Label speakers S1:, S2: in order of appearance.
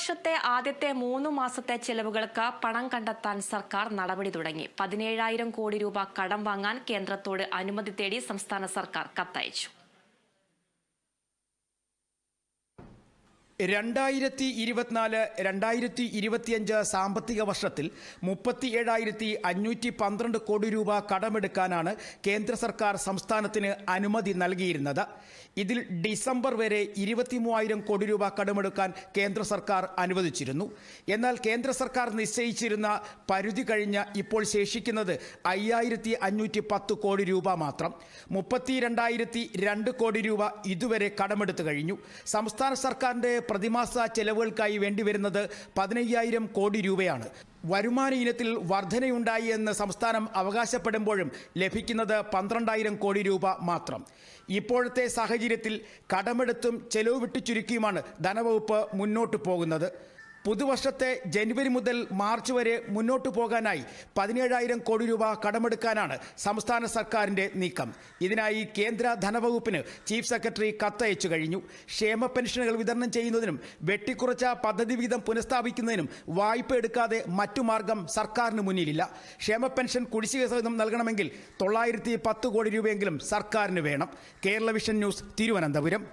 S1: വർഷത്തെ ആദ്യത്തെ 3 മാസത്തെ ചെലവുകൾക്ക് പണം കണ്ടെത്താൻ സർക്കാർ നടപടി തുടങ്ങി. 17,000 കോടി രൂപ കടം വാങ്ങാൻ കേന്ദ്രത്തോട് അനുമതി തേടി സംസ്ഥാന സർക്കാർ കത്തയച്ചു.
S2: 2024-2025 സാമ്പത്തിക വർഷത്തിൽ 37,512 കോടി രൂപ കടമെടുക്കാനാണ് കേന്ദ്ര സർക്കാർ സംസ്ഥാനത്തിന് അനുമതി നൽകിയിരുന്നത്. ഇതിൽ ഡിസംബർ വരെ 23,000 കോടി രൂപ കടമെടുക്കാൻ കേന്ദ്ര സർക്കാർ അനുവദിച്ചിരുന്നു. എന്നാൽ കേന്ദ്ര സർക്കാർ നിശ്ചയിച്ചിരുന്ന പരിധി കഴിഞ്ഞ് ഇപ്പോൾ ശേഷിക്കുന്നത് 5,510 കോടി രൂപ മാത്രം. 32,002 കോടി രൂപ ഇതുവരെ കടമെടുത്തു കഴിഞ്ഞു. സംസ്ഥാന സർക്കാരിൻ്റെ പ്രതിമാസ ചെലവുകൾക്കായി വേണ്ടിവരുന്നത് 15,000 കോടി രൂപയാണ്. വരുമാന ഇനത്തിൽ വർധനയുണ്ടായി എന്ന് സംസ്ഥാനം അവകാശപ്പെടുമ്പോഴും ലഭിക്കുന്നത് 12,000 കോടി രൂപ മാത്രം. ഇപ്പോഴത്തെ സാഹചര്യത്തിൽ കടമെടുത്തും ചെലവ് വിട്ടു ചുരുക്കിയുമാണ് ധനവകുപ്പ് മുന്നോട്ട് പോകുന്നത്. പുതുവർഷത്തെ ജനുവരി മുതൽ മാർച്ച് വരെ മുന്നോട്ടു പോകാനായി 17,000 കോടി രൂപ കടമെടുക്കാനാണ് സംസ്ഥാന സർക്കാരിൻ്റെ നീക്കം. ഇതിനായി കേന്ദ്ര ധനവകുപ്പിന് ചീഫ് സെക്രട്ടറി കത്തയച്ചു കഴിഞ്ഞു. ക്ഷേമ പെൻഷനുകൾ വിതരണം ചെയ്യുന്നതിനും വെട്ടിക്കുറച്ച പദ്ധതി വിഹിതം പുനഃസ്ഥാപിക്കുന്നതിനും വായ്പ എടുക്കാതെ മറ്റു മാർഗം സർക്കാരിന് മുന്നിലില്ല. ക്ഷേമ പെൻഷൻ കുടിശ്ശിക സഹിതം നൽകണമെങ്കിൽ 910 കോടി രൂപയെങ്കിലും സർക്കാരിന് വേണം. Kerala vision news, Thiruvananthapuram.